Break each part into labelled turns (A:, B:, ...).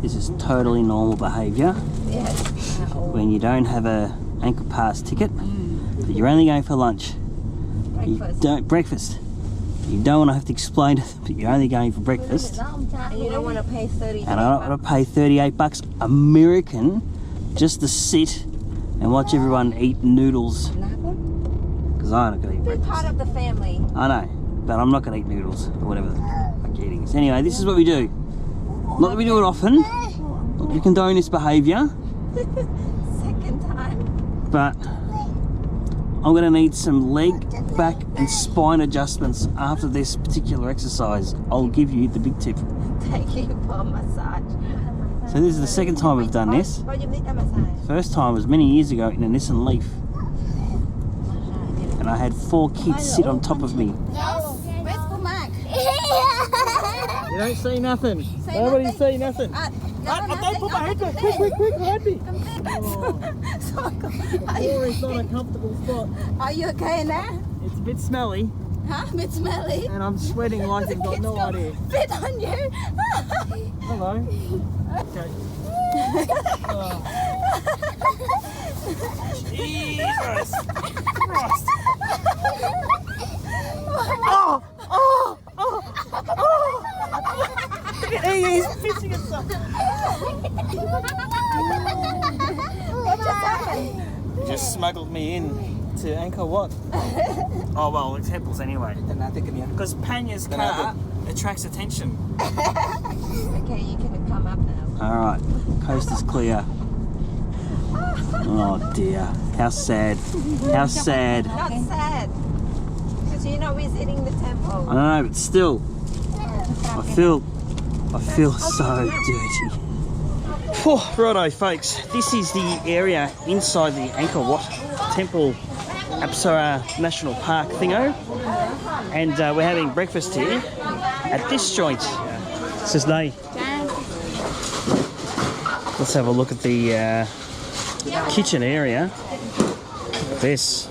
A: This is totally normal behaviour
B: Yes.
A: when you don't have a anchor pass ticket, but you're only going for lunch. Breakfast. You don't want to have to explain it, but you're only going for breakfast.
B: And you don't want to pay 30.
A: And I don't want to pay 38 bucks American just to sit and watch everyone eat noodles. Because I'm not going to eat breakfast.
B: Be part of the family.
A: I know, but I'm not going to eat noodles or whatever I'm eating. So anyway, this is what we do. Not that we do it often. Not that we condone this behaviour.
B: Second time.
A: But I'm going to need some leg, back and spine adjustments after this particular exercise. I'll give you the big tip.
B: Thank you for massage.
A: So this is the second time we've done this. First time was many years ago in a Nissan Leaf. And I had 4 kids sit on top of me.
B: Where's for Marc?
A: You don't see nothing. Nobody see nothing.
C: Don't put my head back. Quick, behind me. It's not a comfortable spot.
B: Are you okay now?
C: It's a bit smelly.
B: Huh? A bit smelly?
C: And I'm sweating like you've got no idea.
B: Fit on you?
C: Hello. Okay. Jesus Christ. He's pissing himself.
B: What just happened?
A: You just smuggled me in to Angkor Wat. Oh well, the temples anyway. Because Panya's car attracts attention.
B: Okay, you can come up now.
A: Alright, coast is clear. Oh dear, how sad. How sad.
B: Not sad. Because you're not visiting the temple.
A: I know, but still, I feel so dirty. Whew, righto folks, this is the area inside the Angkor Wat Temple Apsara National Park thingo, and we're having breakfast here at this joint. This is Nay. Let's have a look at the kitchen area. This.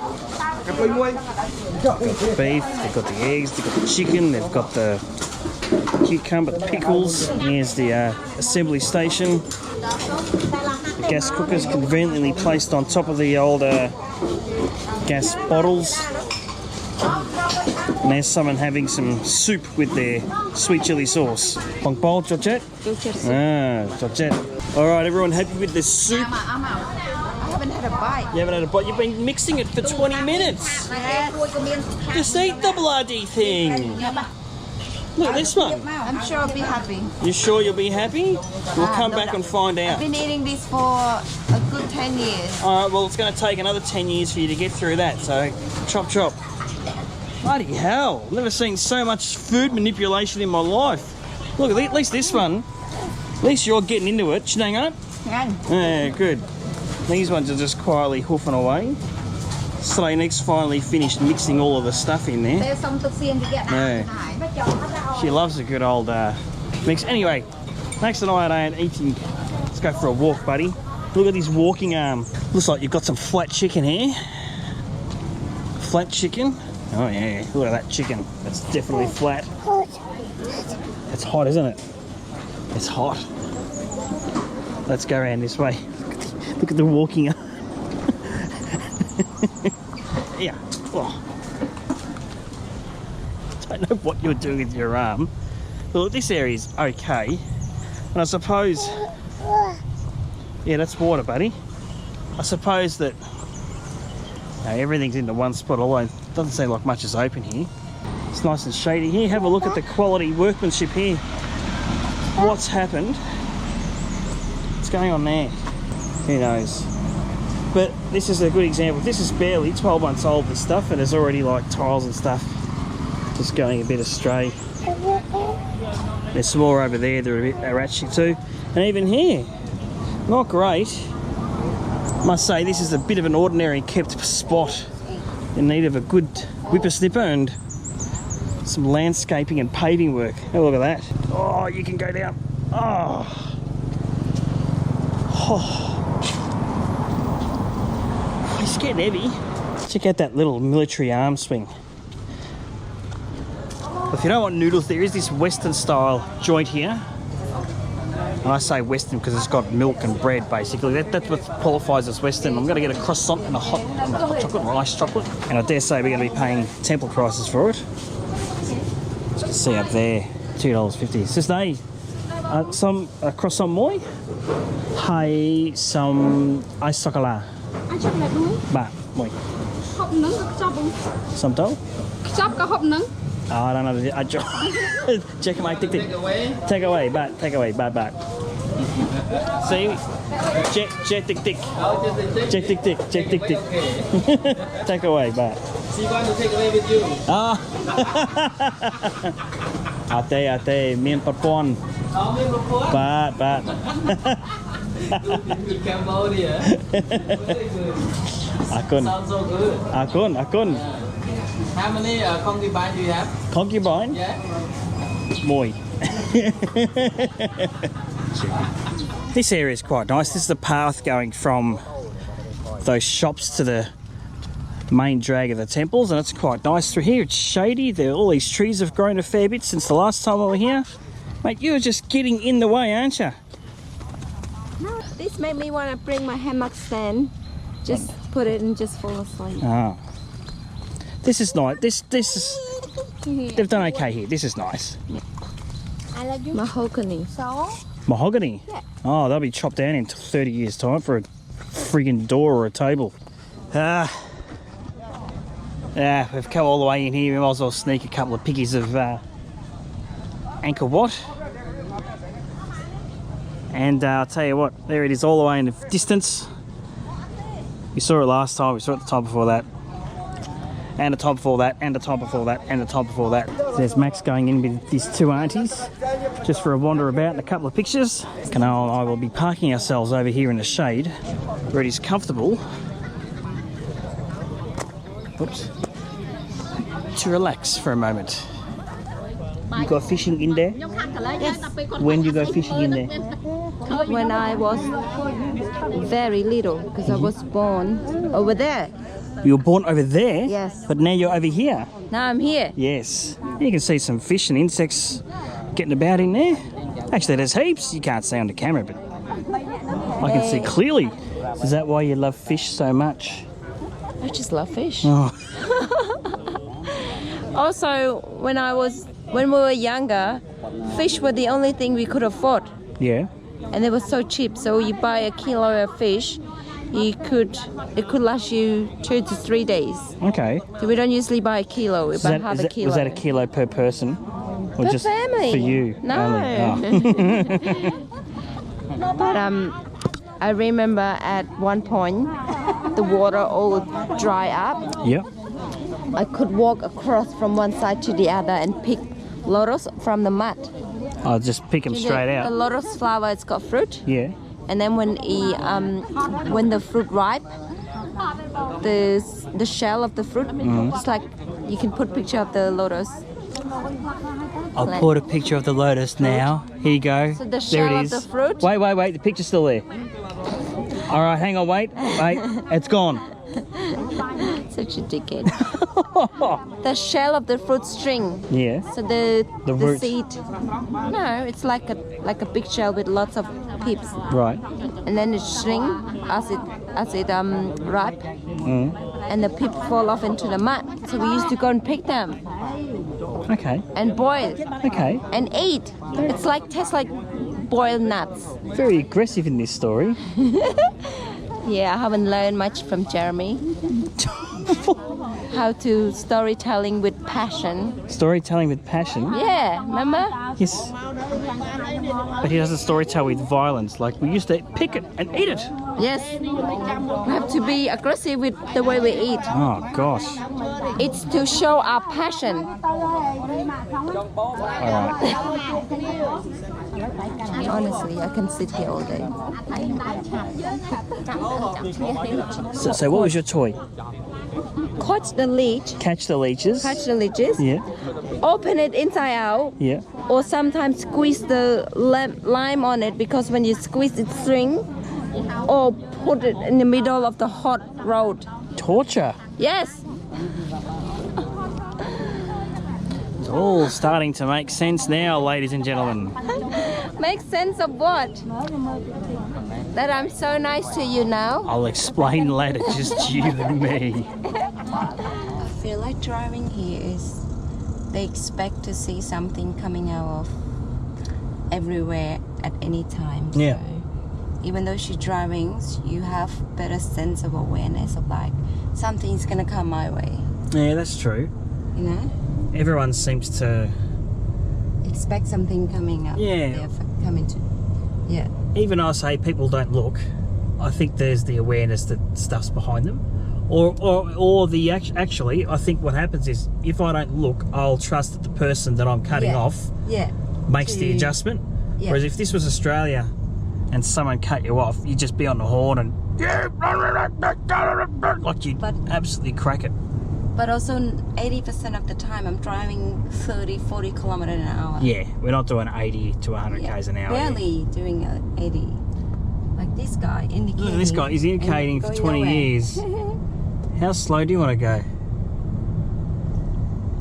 A: They've got the beef, they've got the eggs, they've got the chicken, they've got the cucumber, the pickles. Here's the assembly station. Gas cookers conveniently placed on top of the old gas bottles. And there's someone having some soup with their sweet chili sauce. Bong bol, Georgette? Georgette. Alright, everyone happy with the soup?
B: I haven't had a bite.
A: You haven't had a bite? You've been mixing it for 20 minutes. Just eat the bloody thing. Look at this one.
B: I'm sure I'll be happy.
A: You sure you'll be happy? We'll come back and find out.
B: I've been eating this for a good 10 years.
A: Alright, well it's going to take another 10 years for you to get through that, so chop chop. Bloody hell, I've never seen so much food manipulation in my life. Look, at least this one, at least you're getting into it. Chinang up? Yeah, good. These ones are just quietly hoofing away. Slaneek's finally finished mixing all of the stuff in there. Yeah. She loves a good old mix. Anyway, Max and I ain't eating. Let's go for a walk, buddy. Look at this walking arm. Looks like you've got some flat chicken here. Flat chicken. Oh yeah, look at that chicken. That's definitely flat. It's hot, isn't it? It's hot. Let's go around this way. Look at the walking arm. Yeah. Oh. Don't know what you're doing with your arm. Well, this area is okay. And I suppose... Yeah, that's water, buddy. I suppose that everything's into one spot, although it doesn't seem like much is open here. It's nice and shady here. Have a look at the quality workmanship here. What's happened? What's going on there? Who knows? But this is a good example. This is barely 12 months old, this stuff, and there's already like tiles and stuff just going a bit astray. There's some more over there that are a bit ratchet too. And even here, not great. Must say this is a bit of an ordinary kept spot in need of a good whippersnipper and some landscaping and paving work. Have a look at that. Oh, you can go down. Oh. It's getting heavy. Check out that little military arm swing. If you don't want noodles, there is this Western style joint here. And I say Western because it's got milk and bread, basically. That's what qualifies as Western. I'm going to get a croissant and a hot chocolate or iced chocolate. And I dare say we're going to be paying temple prices for it. As you can see up there, $2.50. Sis Nay, some croissant moi? Hay some ice chocolate?
D: Ice chocolate đuối.
A: Ba, moi.
D: Hộp nướng chop không?
A: Some đâu?
D: Chop cả hộp nướng.
A: Oh, no, I check my tick. Take away, bat. See? Check tick. Check tick. Take away, bat.
C: She want to take away with you.
A: Ah. Ate, miên bát pon. Bat.
C: In Cambodia. Very good.
A: Akun.
C: Sounds so good.
A: Akun.
C: How many concubines do you have?
A: Concubine?
C: Yeah.
A: Moi. This area is quite nice. This is the path going from those shops to the main drag of the temples, and it's quite nice through here. It's shady. All these trees have grown a fair bit since the last time I was here. Mate, you're just getting in the way, aren't you?
B: No, this made me want to bring my hammock stand. Just put it and just fall asleep.
A: Ah. This is nice. This is... They've done okay here. This is nice.
B: Mahogany.
A: Mahogany?
B: Yeah.
A: Oh, they'll be chopped down in 30 years' time for a friggin' door or a table. Yeah, we've come all the way in here. We might as well sneak a couple of pickies of Angkor Wat. And I'll tell you what, there it is all the way in the distance. We saw it last time, we saw it the time before that. And the time before that, and the time before that, and the time before that. There's Max going in with these two aunties, just for a wander about and a couple of pictures. Canal and I will be parking ourselves over here in the shade, where it is comfortable. Oops. To relax for a moment. You go fishing in there?
B: Yes.
A: When do you go fishing in there?
B: When I was very little, because I was born over there.
A: You were born over there?
B: Yes.
A: But now you're over here?
B: Now I'm here.
A: Yes. You can see some fish and insects getting about in there. Actually, there's heaps. You can't see on the camera, but I can see clearly. Is that why you love fish so much?
B: I just love fish.
A: Oh.
B: Also, when we were younger, fish were the only thing we could afford.
A: Yeah.
B: And they were so cheap. So you buy a kilo of fish, it could last you 2 to 3 days.
A: Okay.
B: So we don't usually buy a kilo. We buy half a kilo.
A: Was that a kilo per person? Or
B: Per
A: just
B: family.
A: for you?
B: No.
A: Only? Oh.
B: But I remember at one point the water all dry up.
A: Yep.
B: I could walk across from one side to the other and pick lotus from the mud.
A: I'll just pick them straight
B: The
A: out.
B: lotus flower, it's got fruit.
A: Yeah.
B: And then when the fruit ripe, the shell of the fruit, it's like you can put picture of the lotus.
A: I'll put a picture of the lotus now. Here you go.
B: So the
A: there
B: shell
A: it
B: of
A: is.
B: the fruit.
A: Wait. The picture's still there. All right, hang on. Wait. It's gone.
B: Such a dickhead. The shell of the fruit string.
A: Yeah.
B: So the
A: root.
B: seed. No, it's like a big shell with lots of pips.
A: Right.
B: And then it shrink as it ripe. And the pip fall off into the mud. So we used to go and pick them
A: Okay.
B: and boil
A: Okay.
B: and eat. It's like tastes like boiled nuts.
A: Very aggressive in this story.
B: Yeah, I haven't learned much from Jeremy. How to storytelling with passion.
A: Storytelling with passion.
B: Yeah, remember?
A: Yes. But he doesn't storytell with violence. Like we used to pick it and eat it.
B: Yes. We have to be aggressive with the way we eat.
A: Oh gosh.
B: It's to show our passion.
A: All right.
B: Honestly, I can sit here all day.
A: So what was your toy?
B: Catch the leech.
A: Catch the leeches.
B: Catch the leeches.
A: Yeah.
B: Open it inside out.
A: Yeah.
B: Or sometimes squeeze the lime on it, because when you squeeze it string, or put it in the middle of the hot road.
A: Torture.
B: Yes.
A: It's all starting to make sense now, ladies and gentlemen.
B: Make sense of what? That I'm so nice to you now?
A: I'll explain later, just you and me.
B: I feel like driving here is they expect to see something coming out of everywhere at any time.
A: Yeah.
B: So even though she's driving, you have better sense of awareness of like something's gonna come my way.
A: Yeah, that's true.
B: You know?
A: Everyone seems to...
B: Expect something coming up.
A: Yeah.
B: They're coming to. Yeah.
A: Even I say people don't look, I think there's the awareness that stuff's behind them. Or the actually, I think what happens is if I don't look, I'll trust that the person that I'm cutting off makes the adjustment.
B: Yeah.
A: Whereas if this was Australia and someone cut you off, you'd just be on the horn and like you'd absolutely crack it.
B: But also 80% of the time I'm driving 30, 40 kilometers an hour.
A: Yeah, we're not doing 80 to 100 k's an hour.
B: Barely doing 80. Like this guy indicating.
A: Look at this guy, he's indicating for 20 years. How slow do you want to go?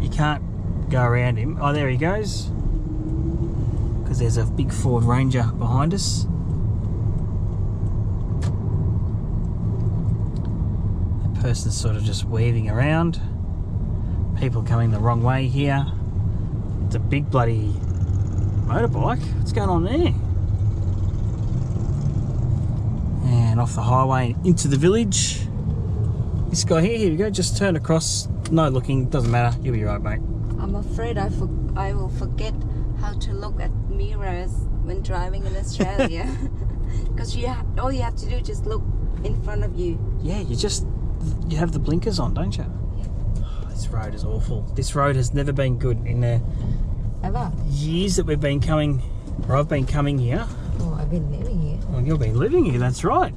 A: You can't go around him. Oh, there he goes. Because there's a big Ford Ranger behind us. That person's sort of just weaving around. People coming the wrong way here. It's a big bloody motorbike. What's going on there? And off the highway into the village. This guy here we go, just turn across. No looking, doesn't matter. You'll be right, mate.
B: I'm afraid I will forget how to look at mirrors when driving in Australia. Because all you have to do is just look in front of you.
A: Yeah, you have the blinkers on, don't you?
B: Yeah.
A: Oh, this road is awful. This road has never been good in the
B: Ever?
A: years that we've been coming, or I've been coming here.
B: Oh, I've been living here.
A: Well, you've been living here, that's right.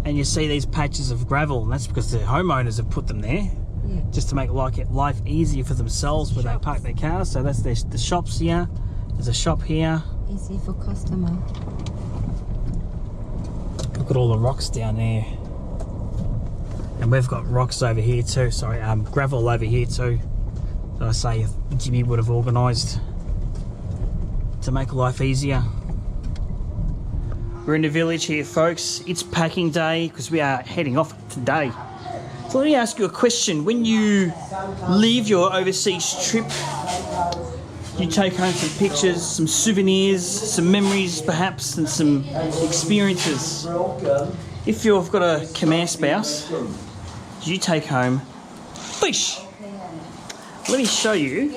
A: And you see these patches of gravel, and that's because the homeowners have put them there.
B: Yeah.
A: Just to make life easier for themselves where they park their cars. So that's the shops here. There's a shop here.
B: Easy for customer.
A: Look at all the rocks down there. And we've got rocks over here too. Sorry, gravel over here too. So I say Jimmy would have organised to make life easier. We're in the village here, folks. It's packing day because we are heading off today. So let me ask you a question. When you leave your overseas trip, you take home some pictures, some souvenirs, some memories perhaps, and some experiences. If you've got a Khmer spouse, you take home fish. Let me show you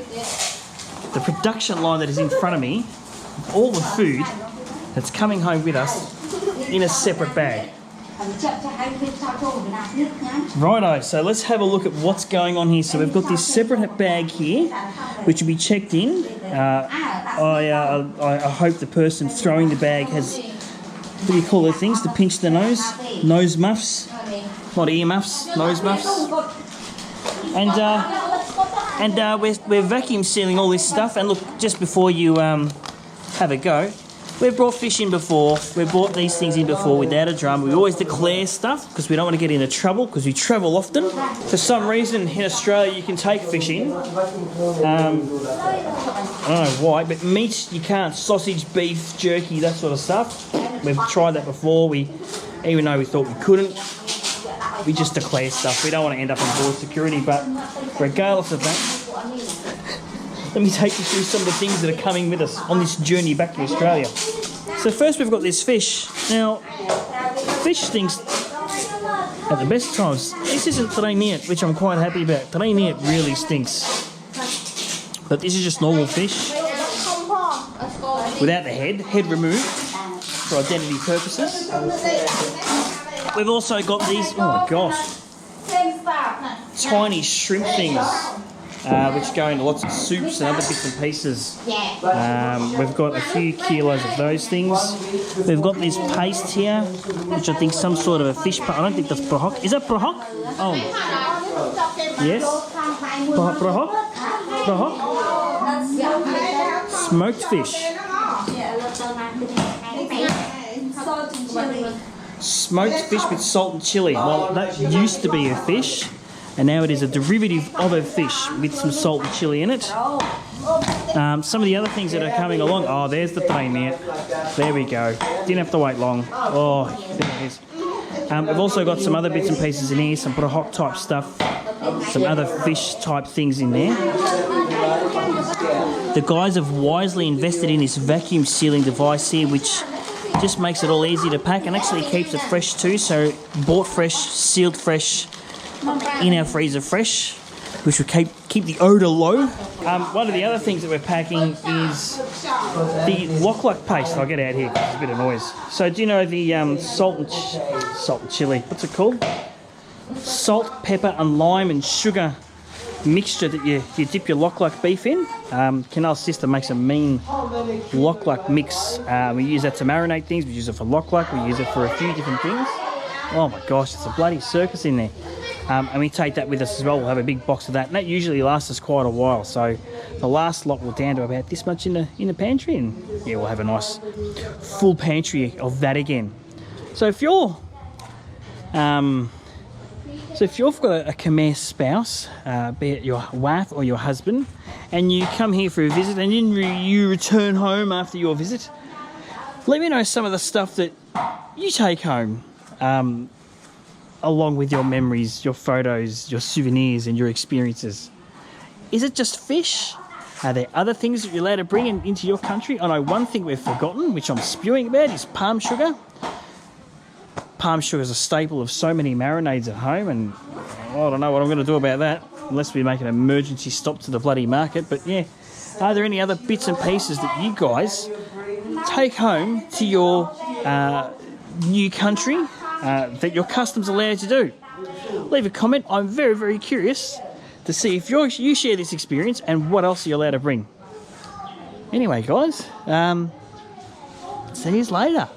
A: the production line that is in front of me, all the food that's coming home with us in a separate bag. Righto, so let's have a look at what's going on here. So we've got this separate bag here, which will be checked in. I hope the person throwing the bag has, what do you call the things, to pinch the nose? Nose muffs, not ear muffs, nose muffs. And we're vacuum sealing all this stuff. And look, just before you have a go, we've brought fish in before, we've brought these things in before without a drum. We always declare stuff because we don't want to get into trouble because we travel often. For some reason in Australia you can take fish in. I don't know why, but meat you can't. Sausage, beef, jerky, that sort of stuff. We've tried that before. Even though we thought we couldn't, we just declare stuff. We don't want to end up on board security, but regardless of that, let me take you through some of the things that are coming with us on this journey back to Australia. So first we've got this fish. Now, fish stinks at the best times. This isn't terrain neat, which I'm quite happy about. Terrain neat really stinks. But this is just normal fish without the head removed for identity purposes. We've also got these, oh my gosh, tiny shrimp things. Which go into lots of soups and other bits and pieces. We've got a few kilos of those things. We've got this paste here, which I think is some sort of a fish. I don't think that's prahok. Is that prahok? Oh, yes. Prahok. Smoked fish. Smoked fish with salt and chilli. Well, that used to be a fish. And now it is a derivative of a fish with some salt and chilli in it. Some of the other things that are coming along. Oh, there's the train there. There we go. Didn't have to wait long. Oh, there it is. We've also got some other bits and pieces in here, some hot type stuff, some other fish type things in there. The guys have wisely invested in this vacuum sealing device here, which just makes it all easy to pack and actually keeps it fresh too. So bought fresh, sealed fresh, in our freezer fresh, which will keep the odour low. One of the other things that we're packing is the lock paste. I'll get out here because there's a bit of noise. So do you know the salt and chili? What's it called? Salt, pepper and lime and sugar mixture that you dip your lock beef in. Kinal's sister makes a mean lock mix. We use that to marinate things. We use it for lock. We use it for a few different things. Oh my gosh, it's a bloody circus in there. And we take that with us as well. We'll have a big box of that, and that usually lasts us quite a while. So the last lot will down to about this much in the pantry, and yeah, we'll have a nice full pantry of that again. So if you're if you've got a Khmer spouse, be it your wife or your husband, and you come here for a visit and you return home after your visit, let me know some of the stuff that you take home. Along with your memories, your photos, your souvenirs and your experiences. Is it just fish? Are there other things that you're allowed to bring into your country? I know one thing we've forgotten, which I'm spewing about, is palm sugar. Palm sugar is a staple of so many marinades at home, and I don't know what I'm going to do about that, unless we make an emergency stop to the bloody market. But yeah, are there any other bits and pieces that you guys take home to your new country that your customs allowed to do? Leave a comment. I'm very, very curious to see if you share this experience and what else you're allowed to bring. Anyway, guys, see you later.